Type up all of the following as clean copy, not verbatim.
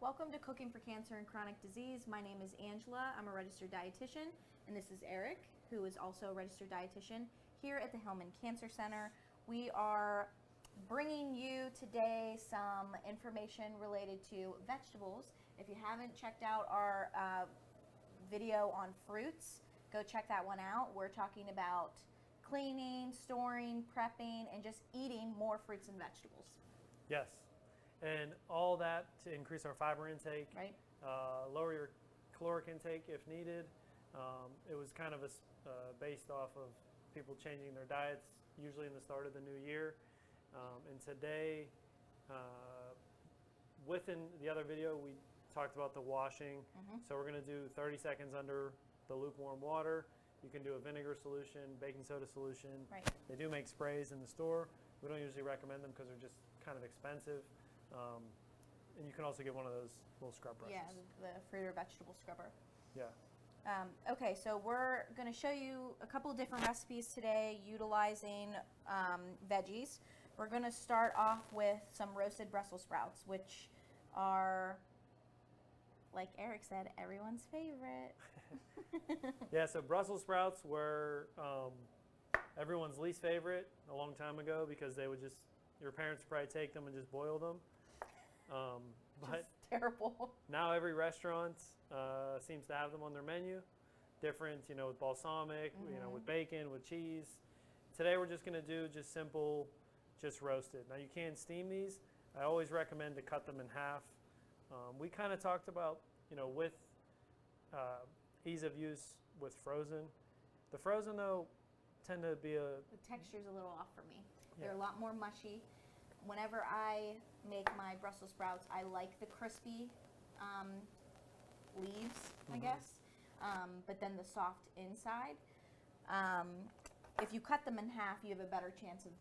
Welcome to Cooking for Cancer and Chronic Disease. My name is Angela. I'm a registered dietitian, and this is Eric, who is also a registered dietitian here at the Hillman Cancer Center. We are bringing you today some information related to vegetables. If you haven't checked out our video on fruits, go check that one out. We're talking about cleaning, storing, prepping, and just eating more fruits and vegetables. Yes, and all that to increase our fiber intake, right? Lower your caloric intake if needed. It was kind of based off of people changing their diets, usually in the start of the new year. And today, within the other video, we talked about the washing. So we're going to do 30 seconds under the lukewarm water. You can do a vinegar solution, baking soda solution. Right. They do make sprays in the store. We don't usually recommend them because they're just kind of expensive. And you can also get one of those little scrub brushes. Yeah, the fruit or vegetable scrubber. Yeah. Okay, so we're going to show you a couple of different recipes today utilizing veggies. We're going to start off with some roasted Brussels sprouts, which are, like Eric said, everyone's favorite. Yeah, so Brussels sprouts were everyone's least favorite a long time ago because they would your parents would probably take them and just boil them. But just terrible. Now every restaurant seems to have them on their menu. Different, with balsamic, with bacon, with cheese. Today we're just going to do just simple, just roasted. Now you can steam these. I always recommend to cut them in half. We kind of talked about, with ease of use with frozen. The frozen though tend to be the texture's a little off for me. They're a lot more mushy. Whenever I make my Brussels sprouts, I like the crispy leaves, I guess, but then the soft inside. If you cut them in half, you have a better chance of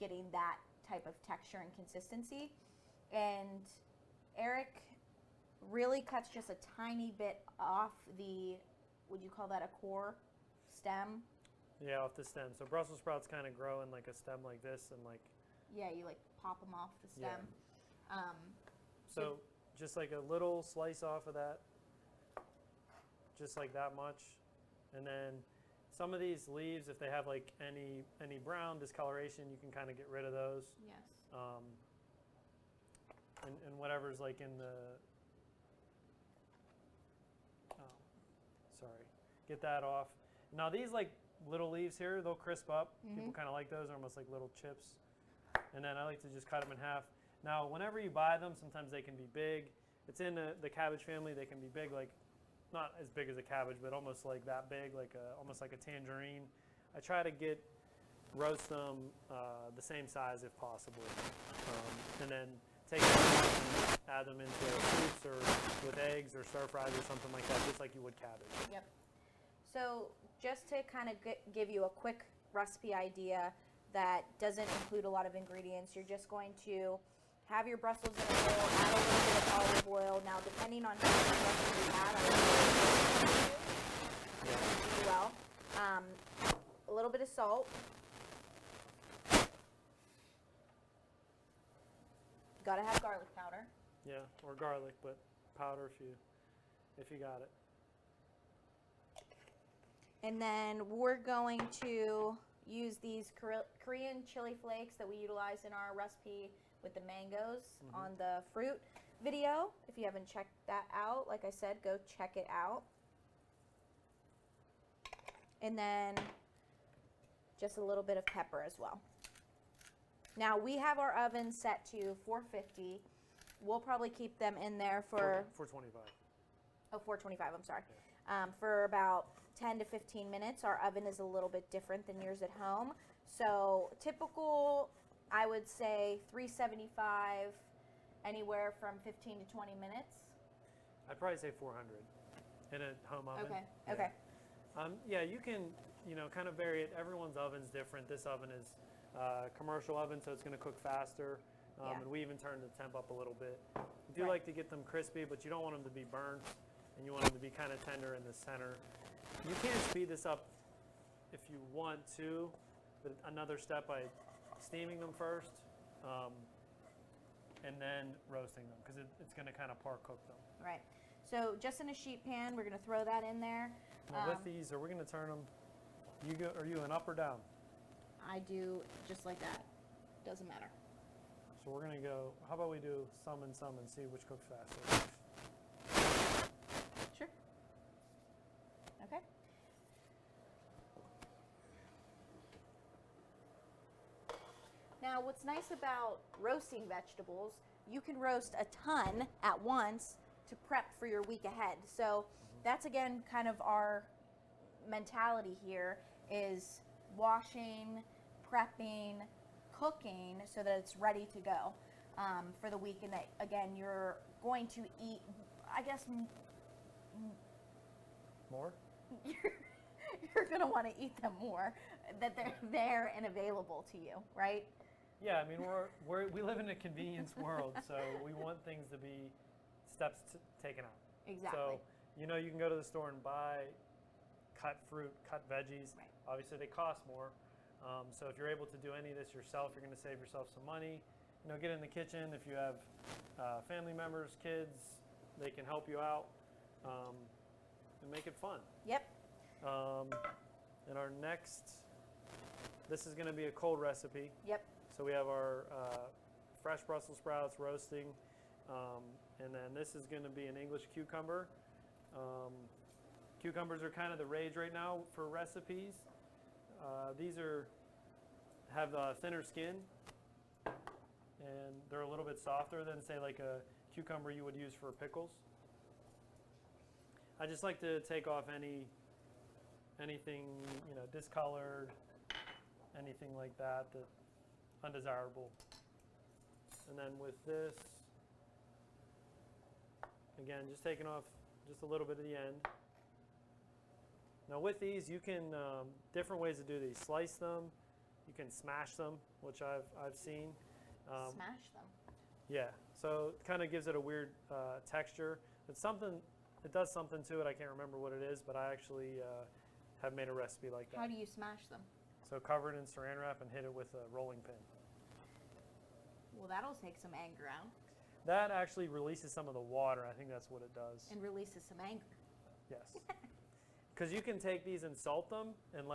getting that type of texture and consistency. And Eric really cuts just a tiny bit off the, would you call that a core stem? Yeah, off the stem. So Brussels sprouts kind of grow in like a stem like this and like. Yeah, you like pop them off the stem. Yeah. So just like a little slice off of that, just like that much. And then some of these leaves, if they have like any brown discoloration, you can kind of get rid of those. Yes. And whatever's like in the, get that off. Now these like little leaves here, they'll crisp up. People kind of like those, they're almost like little chips. And then I like to just cut them in half. Now, whenever you buy them, sometimes they can be big. It's in the cabbage family. They can be big, like not as big as a cabbage, but almost like that big, almost like a tangerine. I try to roast them the same size if possible, and then take them and add them into soups or with eggs or stir fries or something like that, just like you would cabbage. Yep. So just to kind of give you a quick recipe idea that doesn't include a lot of ingredients, you're just going to have your Brussels in a bowl, add a little bit of olive oil. Now, depending on how much Brussels you have, I will do well. A little bit of salt. Got to have garlic powder. Yeah, or garlic, but powder if you got it. And then we're going to use these Korean chili flakes that we utilize in our recipe with the mangoes on the fruit video. If you haven't checked that out, like I said, go check it out. And then just a little bit of pepper as well. Now we have our oven set to 450. We'll probably keep them in there for 425. Oh, 425, I'm sorry. Yeah. For about 10 to 15 minutes. Our oven is a little bit different than yours at home. So typical, I would say 375, anywhere from 15 to 20 minutes. I'd probably say 400 in a home oven. Okay, yeah. okay. Yeah, you can, kind of vary it. Everyone's oven's different. This oven is a commercial oven, so it's going to cook faster. And we even turn the temp up a little bit. We do like to get them crispy, but you don't want them to be burnt, and you want them to be kind of tender in the center. You can speed this up if you want to, but another step by steaming them first. and then roasting them because it's going to kind of par cook them. Right. So just in a sheet pan, we're going to throw that in there. Now with these, are we going to turn them? Are you an up or down? I do just like that. Doesn't matter. So we're going to go. How about we do some and see which cooks faster? Sure. Okay. Now, what's nice about roasting vegetables, you can roast a ton at once to prep for your week ahead. So that's again kind of our mentality here is washing, prepping, cooking so that it's ready to go for the week, and that again you're going to eat, I guess, More? you're going to want to eat them more, that they're there and available to you, right? Yeah, I mean we live in a convenience world, so we want things to be steps taken out. Exactly. So you can go to the store and buy cut fruit, cut veggies. Right. Obviously, they cost more. So if you're able to do any of this yourself, you're going to save yourself some money. Get in the kitchen. If you have family members, kids, they can help you out and make it fun. Yep. And our next, this is going to be a cold recipe. Yep. So we have our fresh Brussels sprouts roasting, and then this is going to be an English cucumber. Cucumbers are kind of the rage right now for recipes. These have thinner skin, and they're a little bit softer than, say, like a cucumber you would use for pickles. I just like to take off anything discolored, anything like that undesirable. And then with this, again, just taking off just a little bit of the end. Now with these, you can different ways to do these. Slice them, you can smash them, which I've seen. Smash them. Yeah, so it kind of gives it a weird texture. It does something to it. I can't remember what it is, but I actually have made a recipe like that. How do you smash them? So cover it in saran wrap and hit it with a rolling pin. Well, that'll take some anger out. That actually releases some of the water. I think that's what it does. And releases some anger. Yes. Because you can take these and salt them and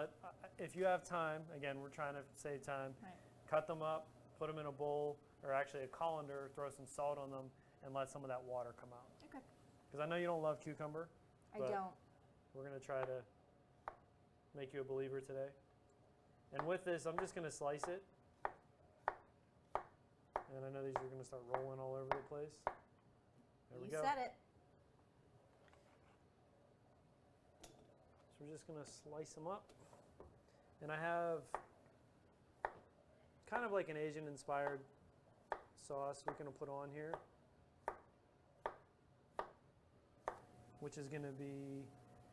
if you have time, again, we're trying to save time, Right. cut them up, put them in a bowl, or actually a colander, throw some salt on them, and let some of that water come out. Okay. Because I know you don't love cucumber. I But don't. We're going to try to make you a believer today. And with this, I'm just going to slice it. And I know these are going to start rolling all over the place. There we You go. said it. So we're just going to slice them up. And I have kind of like an Asian-inspired sauce we're going to put on here, which is going to be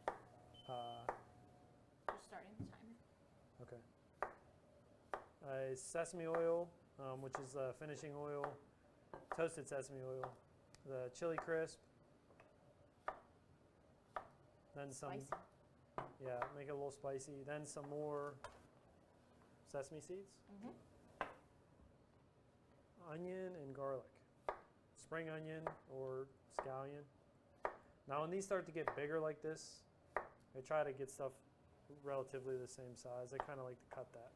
Just starting the timer. okay. Sesame oil, which is finishing oil, toasted sesame oil, the chili crisp, then some, Spicy. yeah, make it a little spicy, then some more sesame seeds, Mm-hmm. onion and garlic, spring onion or scallion. Now when these start to get bigger like this, I try to get stuff relatively the same size. I kind of like to cut that.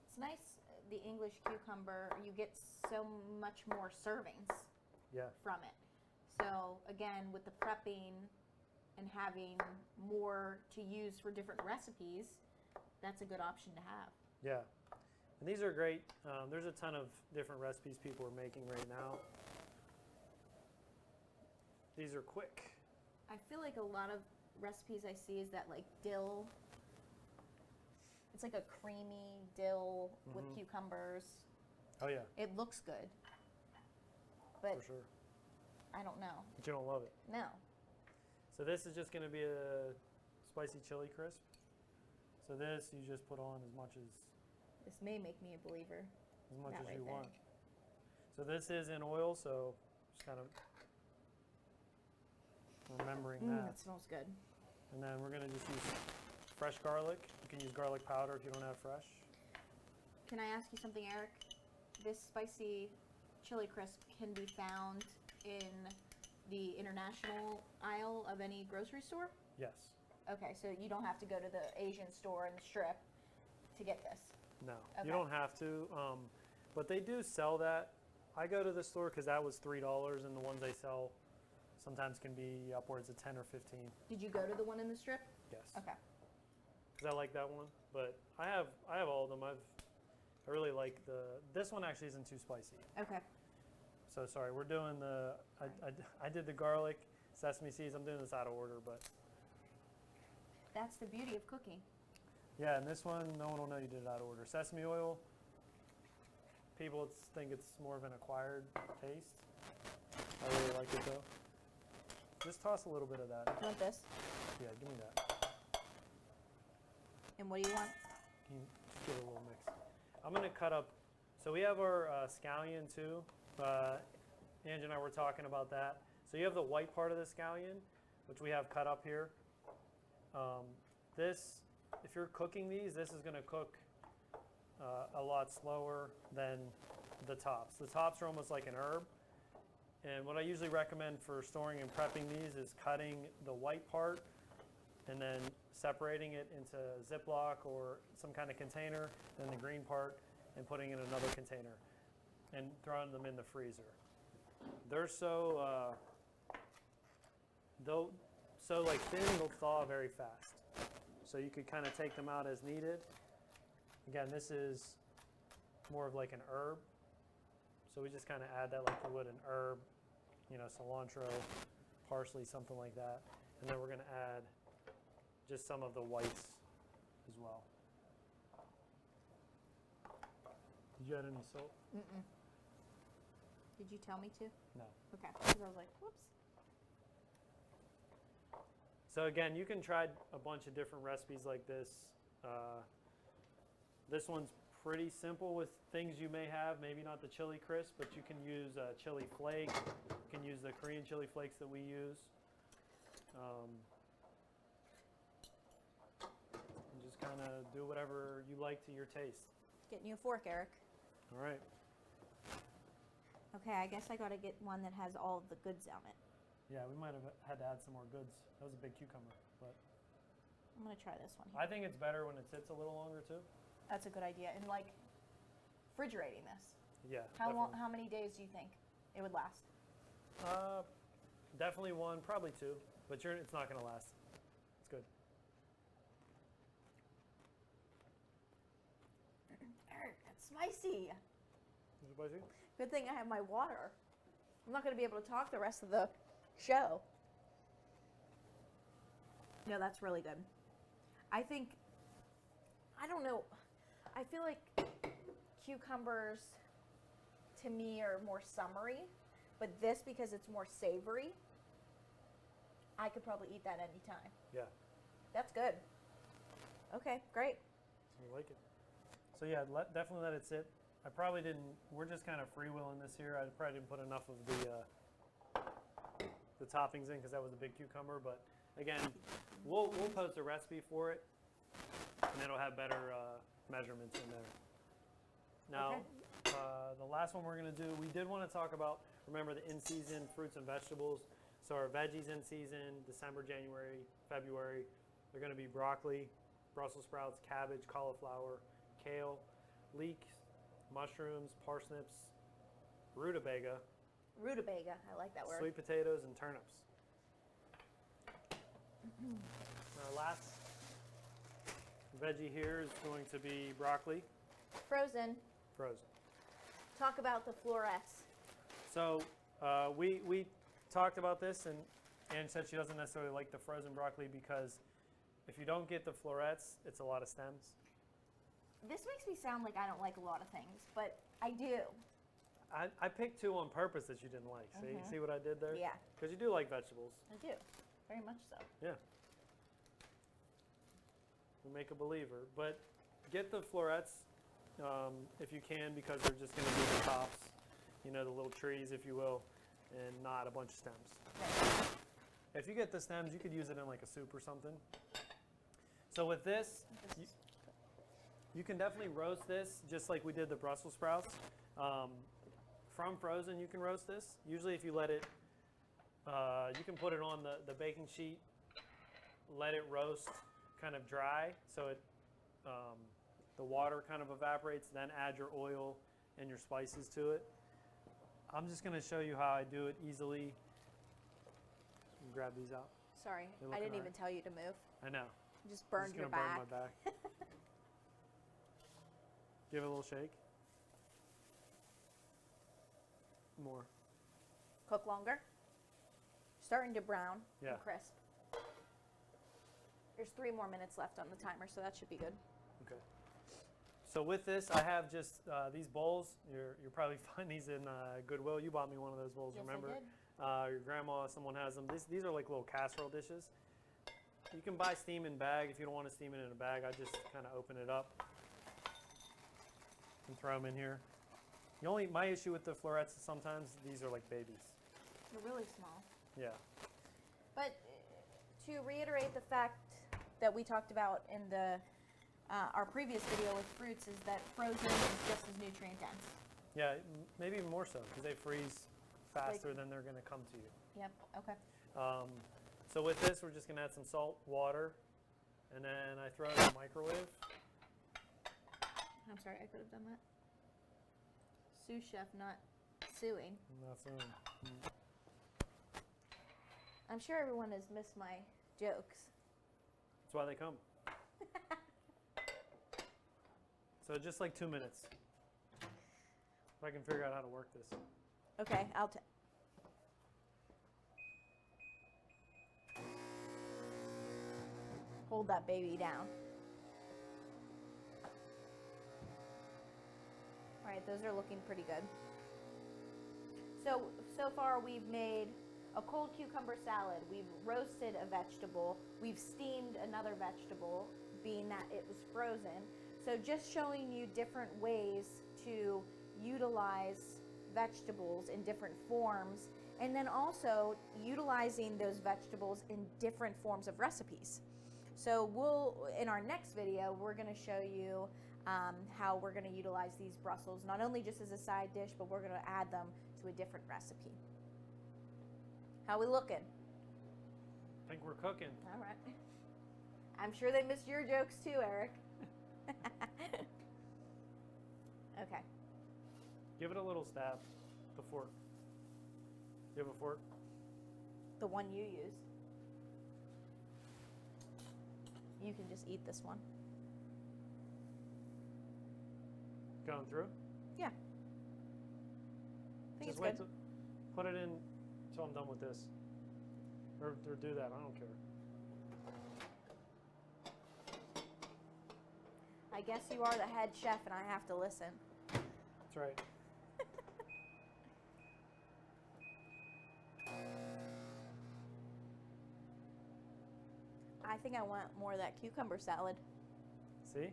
It's nice, the English cucumber, you get so much more servings Yeah. from it. So again, with the prepping and having more to use for different recipes, that's a good option to have. Yeah, and these are great. There's a ton of different recipes people are making right now. These are quick. I feel like a lot of recipes I see is that like dill. It's like a creamy dill with Mhm. cucumbers. Oh yeah, It looks good, but for sure. I don't know. But you don't love it. No. So this is just going to be a spicy chili crisp. So this you just put on as much as This may make me a believer. That as right you there. want. So this is in oil, so just kind of remembering that. It smells good. And then we're going to just use fresh garlic. You can use garlic powder if you don't have fresh. Can I ask you something, Eric? This spicy chili crisp can be found in the international aisle of any grocery store? Yes. Okay, so you don't have to go to the Asian store in the strip to get this. No, Okay. you don't have to. But they do sell that. I go to the store because that was $3, and the ones they sell sometimes can be upwards of 10 or 15. Did you go to the one in the strip? Yes. Okay. Because I like that one. But I have all of them. I really like this one actually isn't too spicy. Okay. So sorry, we're doing I did the garlic, sesame seeds. I'm doing this out of order, but That's the beauty of cooking. yeah, and this one, no one will know you did it out of order. Sesame oil, people think it's more of an acquired taste. I really like it though. Just toss a little bit of that. You want this? Yeah, give me that. And what do you want? Can you just give it a little mix? I'm gonna cut up, so we have our scallion too. Angie and I were talking about that. So you have the white part of the scallion, which we have cut up here. This, if you're cooking these, this is gonna cook a lot slower than the tops. The tops are almost like an herb. And what I usually recommend for storing and prepping these is cutting the white part and then separating it into Ziploc or some kind of container, then the green part, and putting it in another container and throwing them in the freezer. They're so like thin, they'll thaw very fast. So you could kind of take them out as needed. Again, this is more of like an herb. So we just kind of add that like you would an herb, you know, cilantro, parsley, something like that. And then we're going to add just some of the whites as well. Did you add any salt? Mm-mm. Did you tell me to? No. Okay. Because I was like, whoops. So again, you can try a bunch of different recipes like this. This one's pretty simple with things you may have, maybe not the chili crisp, but you can use chili flake. You can use the Korean chili flakes that we use. And just kind of do whatever you like to your taste. Getting you a fork, Eric. All right. Okay, I guess I got to get one that has all of the goods on it. Yeah, we might have had to add some more goods. That was a big cucumber, but I'm going to try this one here. I think it's better when it sits a little longer too. That's a good idea. And like refrigerating this. Yeah. How long? definitely. How many days do you think it would last? Definitely one, probably two, but it's not going to last. It's good. Eric, that's spicy. Is it spicy? Good thing I have my water. I'm not going to be able to talk the rest of the show. No, that's really good. I think, I don't know, I feel like cucumbers to me are more summery, but this, because it's more savory, I could probably eat that anytime. Yeah, That's good. Okay, great. I like it. So yeah, definitely let it sit. I probably didn't, we're just kind of freewheeling this here. I probably didn't put enough of the toppings in because that was a big cucumber, but again, we'll post a recipe for it, and it'll have better measurements in there. Now, the last one we're going to do, we did want to talk about, remember the in-season fruits and vegetables. So our veggies in season, December, January, February, they're going to be broccoli, Brussels sprouts, cabbage, cauliflower, kale, leeks, mushrooms, parsnips, rutabaga, Rutabaga, I like that word. sweet potatoes, and turnips. Our last veggie here is going to be broccoli, Frozen. frozen. Talk about the florets. So we talked about this, and Anne said she doesn't necessarily like the frozen broccoli because if you don't get the florets, it's a lot of stems. This makes me sound like I don't like a lot of things, but I do. I picked two on purpose that you didn't like. See what I did there? Yeah, Because you do like vegetables. I do. Very much so. Yeah. We make a believer. But get the florets if you can, because they're just going to be the tops, you know, the little trees, if you will, and not a bunch of stems. Right. If you get the stems, you could use it in like a soup or something. So with this, you can definitely roast this just like we did the Brussels sprouts. from frozen, you can roast this. Usually if you let it, you can put it on the baking sheet, let it roast kind of dry so it the water kind of evaporates, then add your oil and your spices to it. I'm just going to show you how I do it easily. Grab these out. Sorry, They're I looking didn't even alright. tell you to move. I know. You just burned I'm your just gonna back. burn my back. Give it a little shake. More. Cook longer. Starting to brown Yeah. and crisp. There's 3 more minutes left on the timer, so that should be good. Okay. So with this, I have just these bowls. You'll probably find these in Goodwill. You bought me one of those bowls, Yes, remember? I did. Your grandma, someone has them. These are like little casserole dishes. You can buy steam in bag if you don't want to steam it in a bag. I just kind of open it up and throw them in here. My issue with the florets is sometimes these are like babies. They're really small. Yeah. But to reiterate the fact that we talked about in the our previous video with fruits is that frozen is just as nutrient dense. Yeah, maybe even more so because they freeze faster than they're going to come to you. Yep. Okay. So with this, we're just going to add some salt, water, and then I throw it in the microwave. I'm sorry, I could have done that. Sous chef, not suing. Not soon. I'm sure everyone has missed my jokes. That's why they come. So just like 2 minutes. If I can figure out how to work this. Okay, hold that baby down. All right, those are looking pretty good. So far we've made a cold cucumber salad. We've roasted a vegetable. We've steamed another vegetable, being that it was frozen. So just showing you different ways to utilize vegetables in different forms, and then also utilizing those vegetables in different forms of recipes. So in our next video, we're going to show you how we're going to utilize these Brussels, not only just as a side dish, but we're going to add them to a different recipe. How we looking? I think we're cooking. All right. I'm sure they missed your jokes too, Eric. Okay. Give it a little stab. The fork. You have a fork? The one you used. You can just eat this one. Going through? Yeah. I think Just it's wait good. to put it in until I'm done with this. Or do that. I don't care. I guess you are the head chef and I have to listen. That's right. I think I want more of that cucumber salad. See?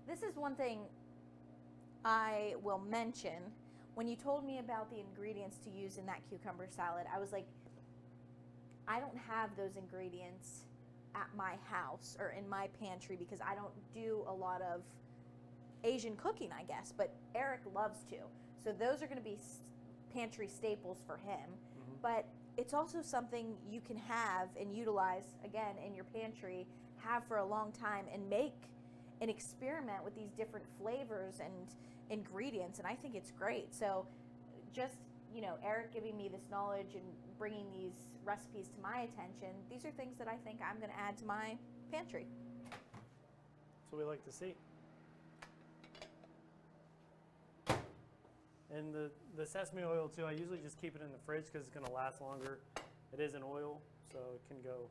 This is one thing I will mention. When you told me about the ingredients to use in that cucumber salad, I was like, I don't have those ingredients at my house or in my pantry because I don't do a lot of Asian cooking, I guess, but Eric loves to. So those are going to be pantry staples for him. Mm-hmm. But it's also something you can have and utilize, again, in your pantry, have for a long time, and make and experiment with these different flavors and ingredients, and I think it's great. So just, Eric giving me this knowledge and bringing these recipes to my attention, these are things that I think I'm going to add to my pantry. That's what we like to see. And the sesame oil too, I usually just keep it in the fridge because it's going to last longer. It is an oil, so it can go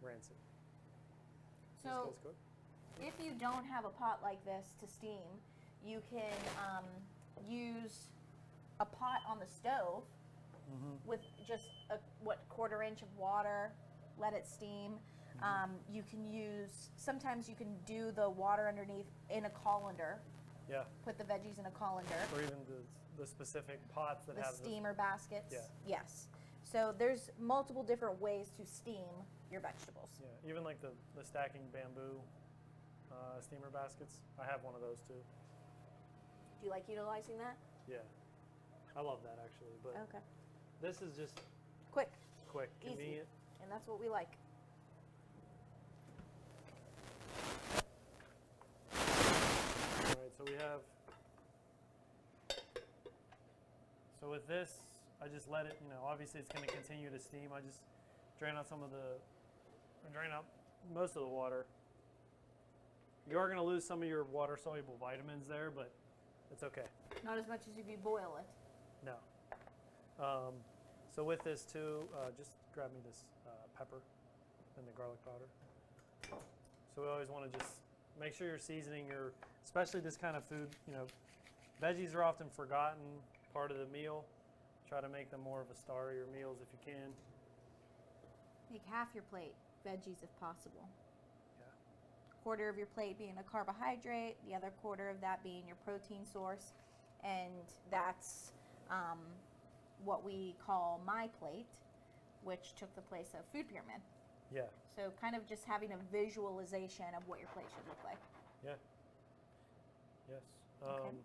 rancid. So This goes good. if you don't have a pot like this to steam, you can use a pot on the stove with just a quarter inch of water, let it steam. You can sometimes you can do the water underneath in a colander, Yeah. put the veggies in a colander, Or even the specific pots that the have steamer baskets. Yeah. Yes. So there's multiple different ways to steam your vegetables. Yeah, even like the stacking bamboo steamer baskets. I have one of those too. Do you like utilizing that? Yeah. I love that actually, but Okay. this is just Quick, quick, Easy. convenient. and that's what we like. All right, so we have. So with this, I just let it. Obviously it's going to continue to steam. I just drain out drain out most of the water. You are going to lose some of your water-soluble vitamins there, but it's okay. Not as much as if you boil it. No. So with this too, just grab me this pepper and the garlic powder. So we always want to just make sure you're seasoning your, especially this kind of food. Veggies are often forgotten part of the meal. Try to make them more of a star of your meals if you can. Make half your plate veggies if possible. Yeah. Quarter of your plate being a carbohydrate, the other quarter of that being your protein source, and that's what we call my plate, which took the place of food pyramid. Yeah. So kind of just having a visualization of what your plate should look like. Yeah. Yes. Okay.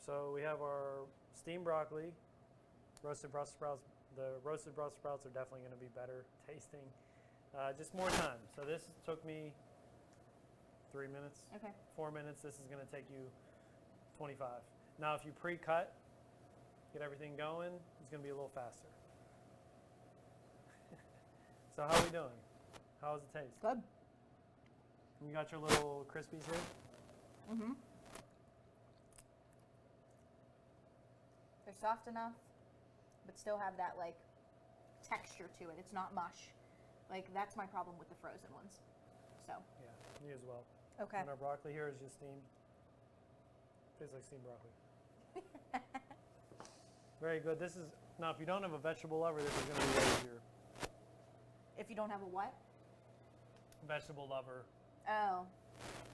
So we have our steamed broccoli, roasted Brussels sprouts. The roasted Brussels sprouts are definitely going to be better tasting. Just more time. So this took me 3 minutes, Okay. 4 minutes. This is going to take you 25. Now, if you pre-cut, get everything going, it's going to be a little faster. So how are we doing? How does it taste? Good. You got your little Crispies here? Mm-hmm. They're soft enough, but still have that like texture to it. It's not mush. Like that's my problem with the frozen ones. So. Yeah, me as well. Okay. And our broccoli here is just steamed. Tastes like steamed broccoli. Very good. This is, now if you don't have a vegetable lover, this is going to be way easier. If you don't have a what? Vegetable lover. Oh.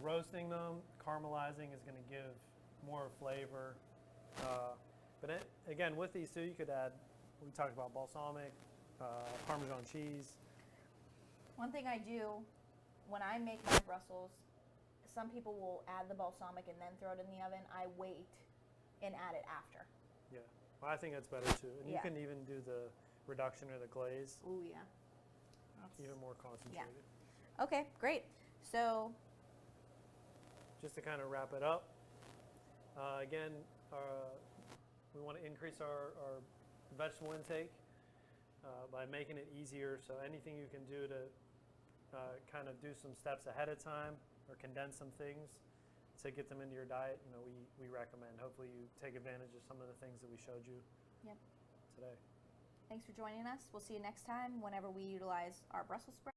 Roasting them, caramelizing is going to give more flavor. But again, with these two, you could add, we talked about balsamic, Parmesan cheese. One thing I do when I make my Brussels, some people will add the balsamic and then throw it in the oven. I wait and add it after. Yeah, well, I think that's better too. And you Yeah. can even do the reduction or the glaze, Ooh, yeah. That's- even more concentrated. Okay, great. So, Just to kind of wrap it up, again, we want to increase our vegetable intake by making it easier. So anything you can do to kind of do some steps ahead of time or condense some things to get them into your diet, we recommend. Hopefully you take advantage of some of the things that we showed you Yep. today. thanks for joining us. We'll see you next time whenever we utilize our Brussels sprouts.